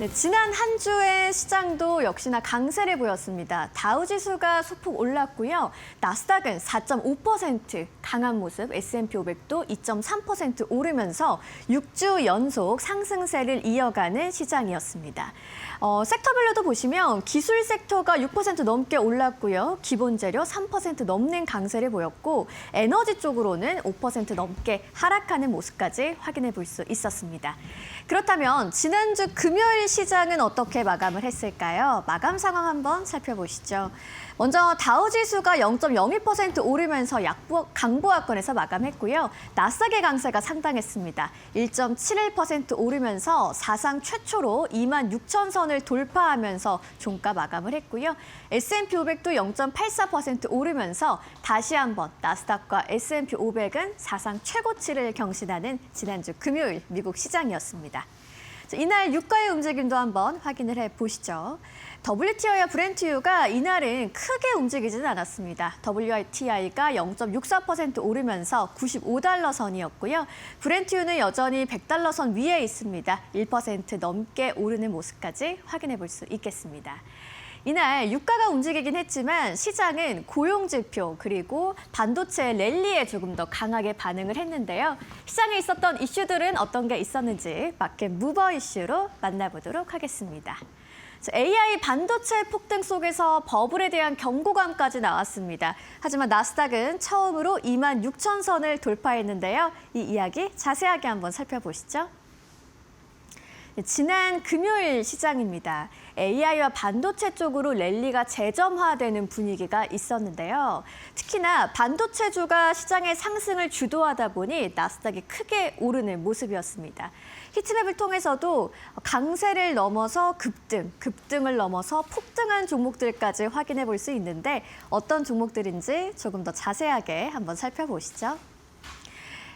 네, 지난 한 주의 시장도 역시나 강세를 보였습니다. 다우지수가 소폭 올랐고요. 나스닥은 4.5% 강한 모습, S&P 500도 2.3% 오르면서 6주 연속 상승세를 이어가는 시장이었습니다. 섹터별로도 보시면 기술 섹터가 6% 넘게 올랐고요. 기본 재료 3% 넘는 강세를 보였고 에너지 쪽으로는 5% 넘게 하락하는 모습까지 확인해 볼 수 있었습니다. 그렇다면 지난주 금요일 시장은 어떻게 마감을 했을까요? 마감 상황 한번 살펴보시죠. 먼저 다우지수가 0.02% 오르면서 강보합권에서 마감했고요. 나스닥의 강세가 상당했습니다. 1.71% 오르면서 사상 최초로 26,000선을 돌파하면서 종가 마감을 했고요. S&P 500도 0.84% 오르면서 다시 한번 나스닥과 S&P 500은 사상 최고치를 경신하는 지난주 금요일 미국 시장이었습니다. 이날 유가의 움직임도 한번 확인을 해보시죠. WTI와 브렌트유가 이날은 크게 움직이지는 않았습니다. WTI가 0.64% 오르면서 95달러 선이었고요. 브렌트유는 여전히 100달러 선 위에 있습니다. 1% 넘게 오르는 모습까지 확인해 볼 수 있겠습니다. 이날 유가가 움직이긴 했지만 시장은 고용지표 그리고 반도체 랠리에 조금 더 강하게 반응을 했는데요. 시장에 있었던 이슈들은 어떤 게 있었는지 마켓 무버 이슈로 만나보도록 하겠습니다. AI 반도체 폭등 속에서 버블에 대한 경고감까지 나왔습니다. 하지만 나스닥은 처음으로 26,000선을 돌파했는데요. 이 이야기 자세하게 한번 살펴보시죠. 지난 금요일 시장입니다. AI와 반도체 쪽으로 랠리가 재점화되는 분위기가 있었는데요. 특히나 반도체주가 시장의 상승을 주도하다 보니 나스닥이 크게 오르는 모습이었습니다. 히트맵을 통해서도 강세를 넘어서 급등을 넘어서 폭등한 종목들까지 확인해 볼 수 있는데 어떤 종목들인지 조금 더 자세하게 한번 살펴보시죠.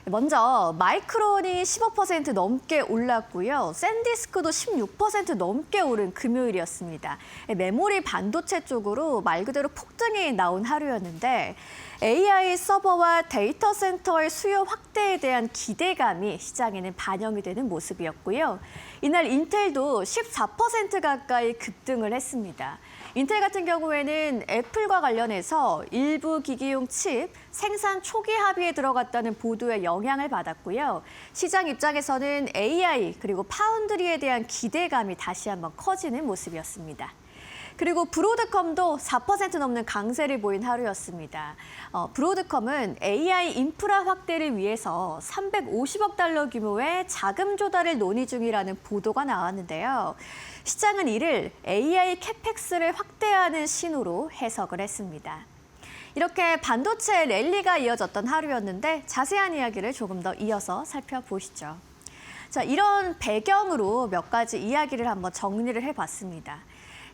먼저 마이크론이 15% 넘게 올랐고요. 샌디스크도 16% 넘게 오른 금요일이었습니다. 메모리 반도체 쪽으로 말 그대로 폭등이 나온 하루였는데 AI 서버와 데이터 센터의 수요 확대에 대한 기대감이 시장에는 반영이 되는 모습이었고요. 이날 인텔도 14% 가까이 급등을 했습니다. 인텔 같은 경우에는 애플과 관련해서 일부 기기용 칩 생산 초기 합의에 들어갔다는 보도에 영향을 받았고요. 시장 입장에서는 AI 그리고 파운드리에 대한 기대감이 다시 한번 커지는 모습이었습니다. 그리고 브로드컴도 4% 넘는 강세를 보인 하루였습니다. 브로드컴은 AI 인프라 확대를 위해서 350억 달러 규모의 자금 조달을 논의 중이라는 보도가 나왔는데요. 시장은 이를 AI 캐펙스를 확대하는 신호로 해석을 했습니다. 이렇게 반도체 랠리가 이어졌던 하루였는데 자세한 이야기를 조금 더 이어서 살펴보시죠. 자, 이런 배경으로 몇 가지 이야기를 한번 정리를 해봤습니다.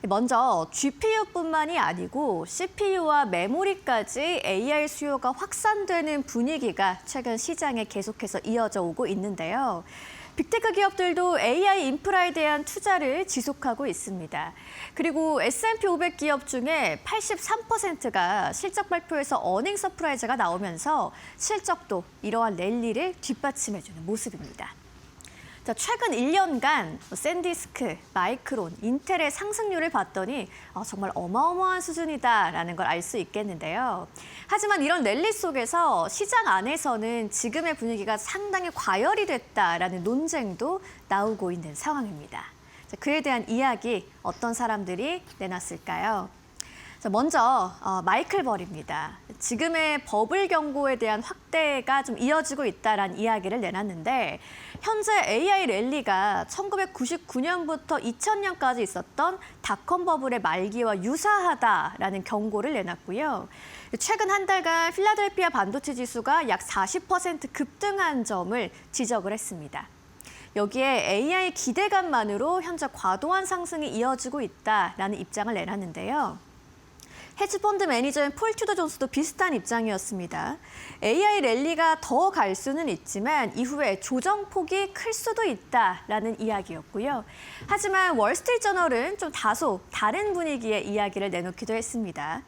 먼저 GPU뿐만이 아니고 CPU와 메모리까지 AI 수요가 확산되는 분위기가 최근 시장에 계속해서 이어져 오고 있는데요. 빅테크 기업들도 AI 인프라에 대한 투자를 지속하고 있습니다. 그리고 S&P 500 기업 중에 83%가 실적 발표에서 어닝 서프라이즈가 나오면서 실적도 이러한 랠리를 뒷받침해주는 모습입니다. 자, 최근 1년간 샌디스크, 마이크론, 인텔의 상승률을 봤더니 정말 어마어마한 수준이다라는 걸 알 수 있겠는데요. 하지만 이런 랠리 속에서 시장 안에서는 지금의 분위기가 상당히 과열이 됐다라는 논쟁도 나오고 있는 상황입니다. 자, 그에 대한 이야기 어떤 사람들이 내놨을까요? 먼저 마이클 벌입니다. 지금의 버블 경고에 대한 확대가 좀 이어지고 있다라는 이야기를 내놨는데 현재 AI 랠리가 1999년부터 2000년까지 있었던 닷컴 버블의 말기와 유사하다라는 경고를 내놨고요. 최근 한 달간 필라델피아 반도체 지수가 약 40% 급등한 점을 지적을 했습니다. 여기에 AI 기대감만으로 현재 과도한 상승이 이어지고 있다라는 입장을 내놨는데요. 헤지펀드 매니저인 폴 튜더 존스도 비슷한 입장이었습니다. AI 랠리가 더 갈 수는 있지만 이후에 조정폭이 클 수도 있다라는 이야기였고요. 하지만 월스트리트저널은 좀 다소 다른 분위기의 이야기를 내놓기도 했습니다.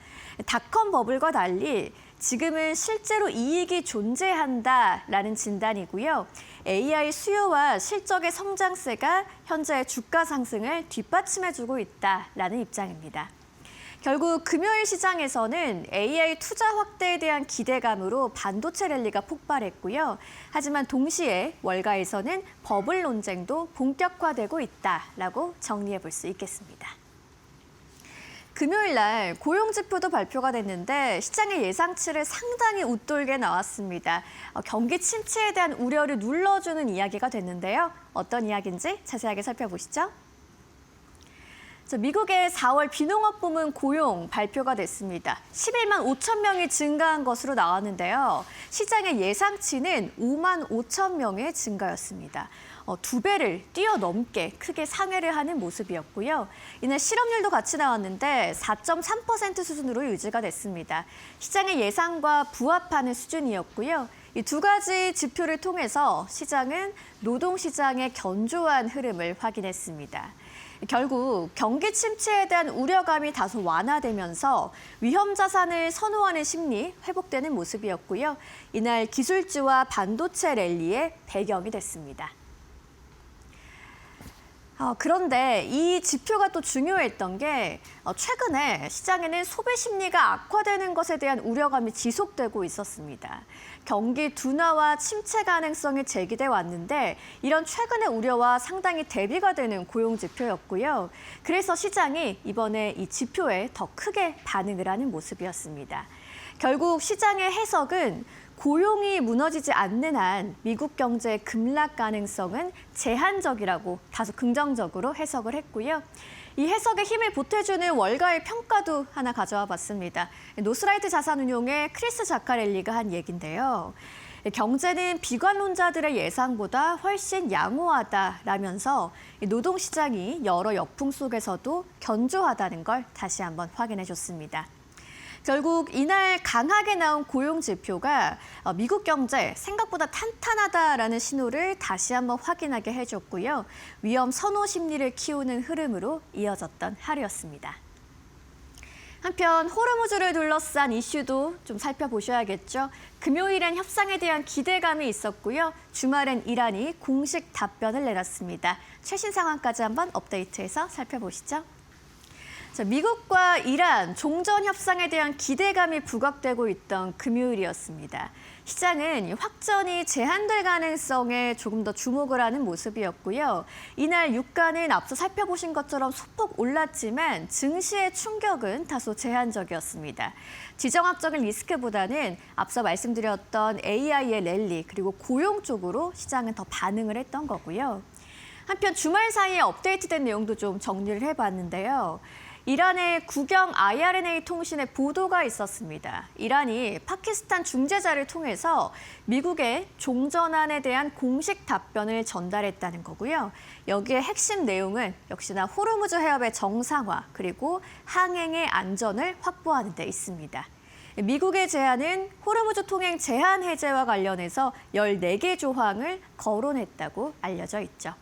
닷컴 버블과 달리 지금은 실제로 이익이 존재한다라는 진단이고요. AI 수요와 실적의 성장세가 현재 주가 상승을 뒷받침해주고 있다라는 입장입니다. 결국 금요일 시장에서는 AI 투자 확대에 대한 기대감으로 반도체 랠리가 폭발했고요. 하지만 동시에 월가에서는 버블 논쟁도 본격화되고 있다라고 정리해 볼 수 있겠습니다. 금요일 날 고용지표도 발표가 됐는데 시장의 예상치를 상당히 웃돌게 나왔습니다. 경기 침체에 대한 우려를 눌러주는 이야기가 됐는데요. 어떤 이야기인지 자세하게 살펴보시죠. 미국의 4월 비농업 부문 고용 발표가 됐습니다. 11만 5천 명이 증가한 것으로 나왔는데요. 시장의 예상치는 5만 5천 명의 증가였습니다. 2배를 뛰어넘게 크게 상회를 하는 모습이었고요. 이날 실업률도 같이 나왔는데 4.3% 수준으로 유지가 됐습니다. 시장의 예상과 부합하는 수준이었고요. 이 두 가지 지표를 통해서 시장은 노동시장의 견조한 흐름을 확인했습니다. 결국 경기 침체에 대한 우려감이 다소 완화되면서 위험 자산을 선호하는 심리 회복되는 모습이었고요. 이날 기술주와 반도체 랠리의 배경이 됐습니다. 그런데 이 지표가 또 중요했던 게 최근에 시장에는 소비 심리가 악화되는 것에 대한 우려감이 지속되고 있었습니다. 경기 둔화와 침체 가능성이 제기돼 왔는데 이런 최근의 우려와 상당히 대비가 되는 고용 지표였고요. 그래서 시장이 이번에 이 지표에 더 크게 반응을 하는 모습이었습니다. 결국 시장의 해석은 고용이 무너지지 않는 한 미국 경제의 급락 가능성은 제한적이라고 다소 긍정적으로 해석을 했고요. 이 해석에 힘을 보태주는 월가의 평가도 하나 가져와 봤습니다. 노스라이트 자산운용의 크리스 자카렐리가 한 얘긴데요. 경제는 비관론자들의 예상보다 훨씬 양호하다라면서 노동시장이 여러 역풍 속에서도 견조하다는 걸 다시 한번 확인해 줬습니다. 결국 이날 강하게 나온 고용 지표가 미국 경제 생각보다 탄탄하다라는 신호를 다시 한번 확인하게 해줬고요. 위험 선호 심리를 키우는 흐름으로 이어졌던 하루였습니다. 한편 호르무즈를 둘러싼 이슈도 좀 살펴보셔야겠죠. 금요일엔 협상에 대한 기대감이 있었고요. 주말엔 이란이 공식 답변을 내놨습니다. 최신 상황까지 한번 업데이트해서 살펴보시죠. 미국과 이란 종전 협상에 대한 기대감이 부각되고 있던 금요일이었습니다. 시장은 확전이 제한될 가능성에 조금 더 주목을 하는 모습이었고요. 이날 유가는 앞서 살펴보신 것처럼 소폭 올랐지만 증시의 충격은 다소 제한적이었습니다. 지정학적인 리스크보다는 앞서 말씀드렸던 AI의 랠리 그리고 고용 쪽으로 시장은 더 반응을 했던 거고요. 한편 주말 사이에 업데이트된 내용도 좀 정리를 해봤는데요. 이란의 국영 IRNA 통신의 보도가 있었습니다. 이란이 파키스탄 중재자를 통해서 미국의 종전안에 대한 공식 답변을 전달했다는 거고요. 여기에 핵심 내용은 역시나 호르무즈 해협의 정상화 그리고 항행의 안전을 확보하는 데 있습니다. 미국의 제안은 호르무즈 통행 제한 해제와 관련해서 14개 조항을 거론했다고 알려져 있죠.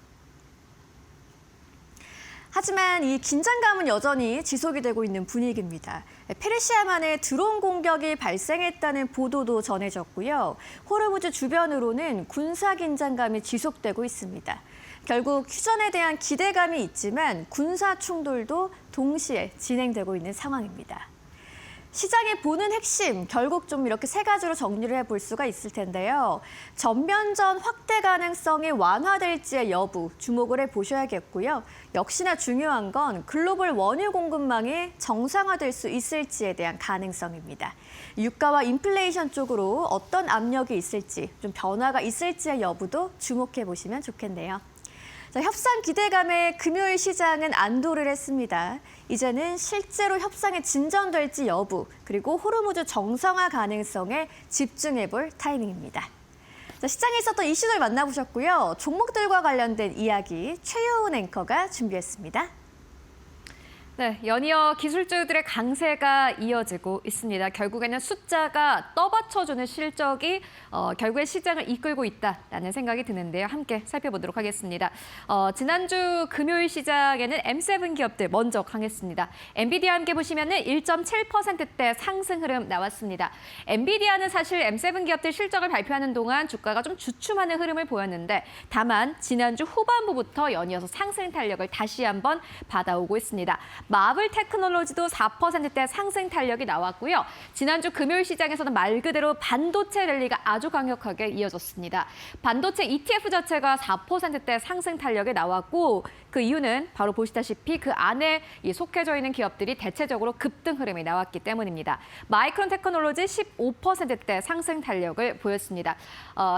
하지만 이 긴장감은 여전히 지속이 되고 있는 분위기입니다. 페르시아만에 드론 공격이 발생했다는 보도도 전해졌고요. 호르무즈 주변으로는 군사 긴장감이 지속되고 있습니다. 결국 휴전에 대한 기대감이 있지만 군사 충돌도 동시에 진행되고 있는 상황입니다. 시장이 보는 핵심, 결국 좀 이렇게 세 가지로 정리를 해볼 수가 있을 텐데요. 전면전 확대 가능성이 완화될지의 여부 주목을 해보셔야겠고요. 역시나 중요한 건 글로벌 원유 공급망이 정상화될 수 있을지에 대한 가능성입니다. 유가와 인플레이션 쪽으로 어떤 압력이 있을지, 좀 변화가 있을지의 여부도 주목해 보시면 좋겠네요. 협상 기대감에 금요일 시장은 안도를 했습니다. 이제는 실제로 협상이 진전될지 여부, 그리고 호르무즈 정상화 가능성에 집중해볼 타이밍입니다. 시장에 있었던 이슈들 만나보셨고요. 종목들과 관련된 이야기 최효은 앵커가 준비했습니다. 네, 연이어 기술주들의 강세가 이어지고 있습니다. 결국에는 숫자가 떠받쳐주는 실적이 결국에 시장을 이끌고 있다라는 생각이 드는데요. 함께 살펴보도록 하겠습니다. 지난주 금요일 시장에는 M7 기업들 먼저 강했습니다. 엔비디아 함께 보시면은 1.7%대 상승 흐름 나왔습니다. 엔비디아는 사실 M7 기업들 실적을 발표하는 동안 주가가 좀 주춤하는 흐름을 보였는데 다만 지난주 후반부부터 연이어서 상승 탄력을 다시 한번 받아오고 있습니다. 마블 테크놀로지도 4%대 상승 탄력이 나왔고요. 지난주 금요일 시장에서는 말 그대로 반도체 랠리가 아주 강력하게 이어졌습니다. 반도체 ETF 자체가 4%대 상승 탄력이 나왔고 그 이유는 바로 보시다시피 그 안에 속해져 있는 기업들이 대체적으로 급등 흐름이 나왔기 때문입니다. 마이크론 테크놀로지 15%대 상승 탄력을 보였습니다.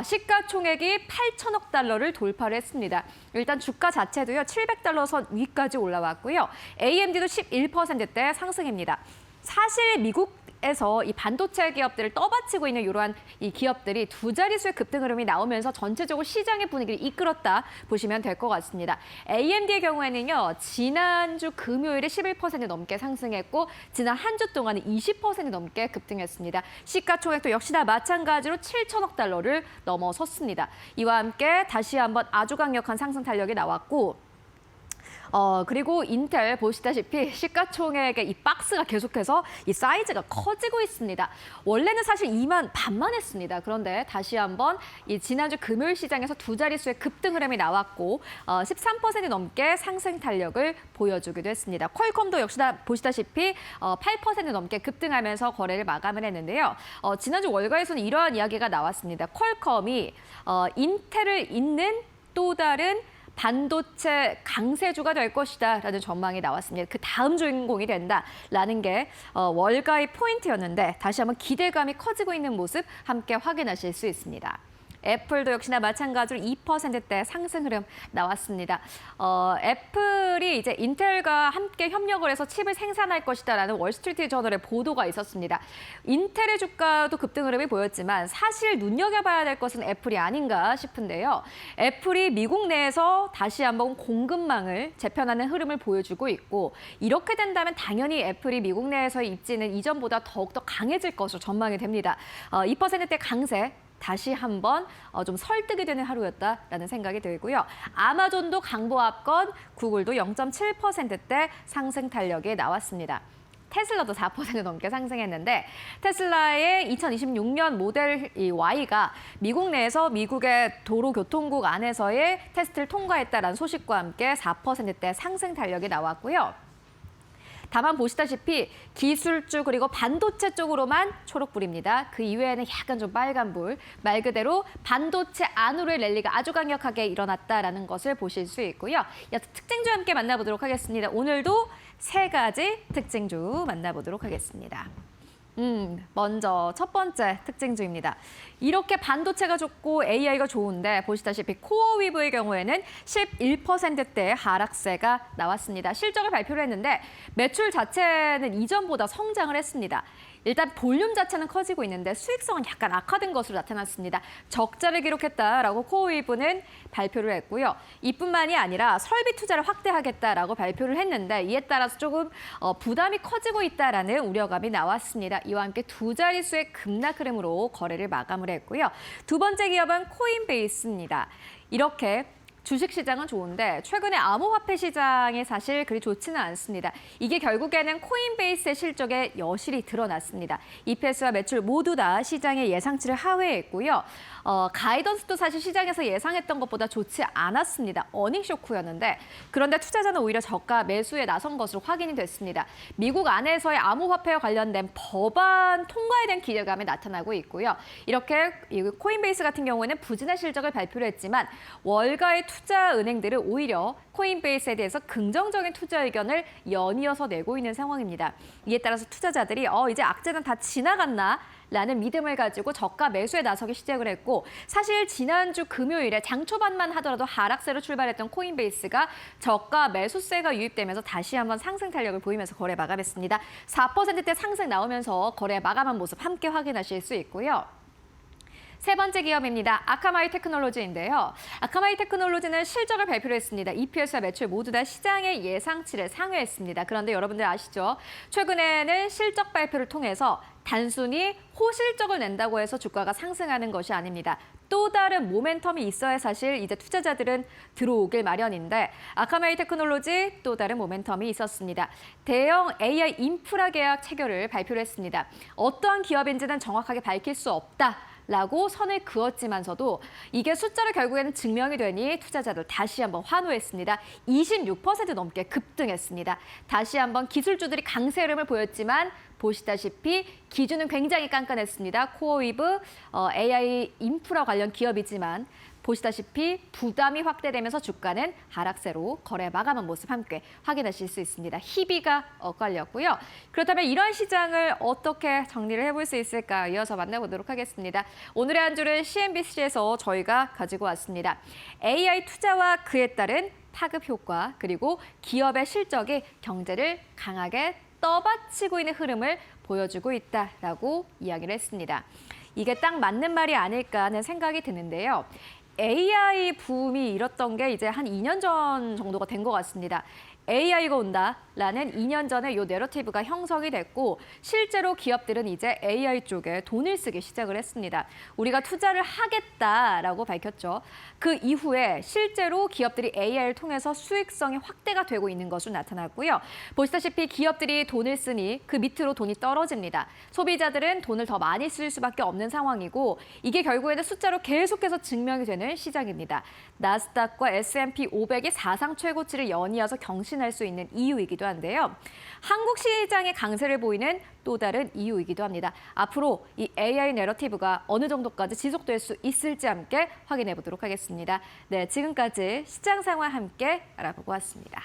시가총액이 8천억 달러를 돌파를 했습니다. 일단 주가 자체도요 700달러 선 위까지 올라왔고요. AMD도 11%대 상승입니다. 사실 미국에서 이 반도체 기업들을 떠받치고 있는 이러한 이 기업들이 두 자릿수의 급등 흐름이 나오면서 전체적으로 시장의 분위기를 이끌었다 보시면 될 것 같습니다. AMD의 경우에는요, 지난주 금요일에 11% 넘게 상승했고 지난 한 주 동안은 20% 넘게 급등했습니다. 시가총액도 역시나 마찬가지로 7천억 달러를 넘어섰습니다. 이와 함께 다시 한번 아주 강력한 상승 탄력이 나왔고 그리고 인텔 보시다시피 시가총액의 이 박스가 계속해서 이 사이즈가 커지고 있습니다. 원래는 사실 2만 반만 했습니다. 그런데 다시 한번 이 지난주 금요일 시장에서 두 자릿수의 급등 흐름이 나왔고 13% 넘게 상승 탄력을 보여주기도 했습니다. 퀄컴도 역시나 보시다시피 8% 넘게 급등하면서 거래를 마감을 했는데요. 지난주 월가에서는 이러한 이야기가 나왔습니다. 퀄컴이 인텔을 잇는 또 다른 반도체 강세주가 될 것이다라는 전망이 나왔습니다. 그 다음 주인공이 된다라는 게 월가의 포인트였는데 다시 한번 기대감이 커지고 있는 모습 함께 확인하실 수 있습니다. 애플도 역시나 마찬가지로 2%대 상승 흐름 나왔습니다. 애플이 이제 인텔과 함께 협력을 해서 칩을 생산할 것이다라는 월스트리트 저널의 보도가 있었습니다. 인텔의 주가도 급등 흐름이 보였지만 사실 눈여겨봐야 될 것은 애플이 아닌가 싶은데요. 애플이 미국 내에서 다시 한번 공급망을 재편하는 흐름을 보여주고 있고 이렇게 된다면 당연히 애플이 미국 내에서의 입지는 이전보다 더욱더 강해질 것으로 전망이 됩니다. 2%대 강세 다시 한번 좀 설득이 되는 하루였다라는 생각이 들고요. 아마존도 강보합권, 구글도 0.7%대 상승 탄력이 나왔습니다. 테슬라도 4% 넘게 상승했는데 테슬라의 2026년 모델 Y가 미국 내에서 미국의 도로교통국 안에서의 테스트를 통과했다라는 소식과 함께 4%대 상승 탄력이 나왔고요. 다만 보시다시피 기술주 그리고 반도체 쪽으로만 초록불입니다. 그 이외에는 약간 좀 빨간불. 말 그대로 반도체 안으로의 랠리가 아주 강력하게 일어났다라는 것을 보실 수 있고요. 이어서 특징주 함께 만나보도록 하겠습니다. 오늘도 세 가지 특징주 만나보도록 하겠습니다. 먼저 첫 번째 특징주입니다. 이렇게 반도체가 좋고 AI가 좋은데 보시다시피 코어위브의 경우에는 11%대 하락세가 나왔습니다. 실적을 발표를 했는데 매출 자체는 이전보다 성장을 했습니다. 일단 볼륨 자체는 커지고 있는데 수익성은 약간 악화된 것으로 나타났습니다. 적자를 기록했다라고 코어위브는 발표를 했고요. 이뿐만이 아니라 설비 투자를 확대하겠다라고 발표를 했는데 이에 따라서 조금 부담이 커지고 있다라는 우려감이 나왔습니다. 이와 함께 두 자릿수의 급락 흐름으로 거래를 마감을 했고요. 두 번째 기업은 코인베이스입니다. 이렇게 주식시장은 좋은데 최근에 암호화폐 시장이 사실 그리 좋지는 않습니다. 이게 결국에는 코인베이스의 실적에 여실히 드러났습니다. EPS와 매출 모두 다 시장의 예상치를 하회했고요. 가이던스도 사실 시장에서 예상했던 것보다 좋지 않았습니다. 어닝 쇼크였는데 그런데 투자자는 오히려 저가 매수에 나선 것으로 확인이 됐습니다. 미국 안에서의 암호화폐와 관련된 법안 통과에 대한 기대감이 나타나고 있고요. 이렇게 코인베이스 같은 경우에는 부진한 실적을 발표를 했지만 월가의 투자 은행들은 오히려 코인베이스에 대해서 긍정적인 투자 의견을 연이어서 내고 있는 상황입니다. 이에 따라서 투자자들이 이제 악재는 다 지나갔나? 라는 믿음을 가지고 저가 매수에 나서기 시작을 했고 사실 지난주 금요일에 장 초반만 하더라도 하락세로 출발했던 코인베이스가 저가 매수세가 유입되면서 다시 한번 상승 탄력을 보이면서 거래 마감했습니다. 4%대 상승 나오면서 거래 마감한 모습 함께 확인하실 수 있고요. 세 번째 기업입니다. 아카마이 테크놀로지인데요. 아카마이 테크놀로지는 실적을 발표를 했습니다. EPS와 매출 모두 다 시장의 예상치를 상회했습니다. 그런데 여러분들 아시죠? 최근에는 실적 발표를 통해서 단순히 호실적을 낸다고 해서 주가가 상승하는 것이 아닙니다. 또 다른 모멘텀이 있어야 사실 이제 투자자들은 들어오길 마련인데 아카마이 테크놀로지 또 다른 모멘텀이 있었습니다. 대형 AI 인프라 계약 체결을 발표를 했습니다. 어떠한 기업인지는 정확하게 밝힐 수 없다라고 선을 그었지만서도 이게 숫자로 결국에는 증명이 되니 투자자들 다시 한번 환호했습니다. 26% 넘게 급등했습니다. 다시 한번 기술주들이 강세 흐름을 보였지만 보시다시피 기준은 굉장히 깐깐했습니다. 코어위브 AI 인프라 관련 기업이지만 보시다시피 부담이 확대되면서 주가는 하락세로 거래 마감한 모습 함께 확인하실 수 있습니다. 희비가 엇갈렸고요. 그렇다면 이런 시장을 어떻게 정리를 해볼 수 있을까 이어서 만나보도록 하겠습니다. 오늘의 한 주를 CNBC에서 저희가 가지고 왔습니다. AI 투자와 그에 따른 파급 효과 그리고 기업의 실적이 경제를 강하게 떠받치고 있는 흐름을 보여주고 있다라고 이야기를 했습니다. 이게 딱 맞는 말이 아닐까 하는 생각이 드는데요. AI 붐이 일었던 게 이제 한 2년 전 정도가 된 것 같습니다. AI가 온다라는 2년 전에 이 내러티브가 형성이 됐고 실제로 기업들은 이제 AI 쪽에 돈을 쓰기 시작을 했습니다. 우리가 투자를 하겠다라고 밝혔죠. 그 이후에 실제로 기업들이 AI를 통해서 수익성이 확대가 되고 있는 것으로 나타났고요. 보시다시피 기업들이 돈을 쓰니 그 밑으로 돈이 떨어집니다. 소비자들은 돈을 더 많이 쓸 수밖에 없는 상황이고 이게 결국에는 숫자로 계속해서 증명이 되는 시장입니다. 나스닥과 S&P 500이 사상 최고치를 연이어서 경신할 수 있는 이유이기도 한데요. 한국 시장의 강세를 보이는 또 다른 이유이기도 합니다. 앞으로 이 AI 내러티브가 어느 정도까지 지속될 수 있을지 함께 확인해 보도록 하겠습니다. 네, 지금까지 시장 상황 함께 알아보고 왔습니다.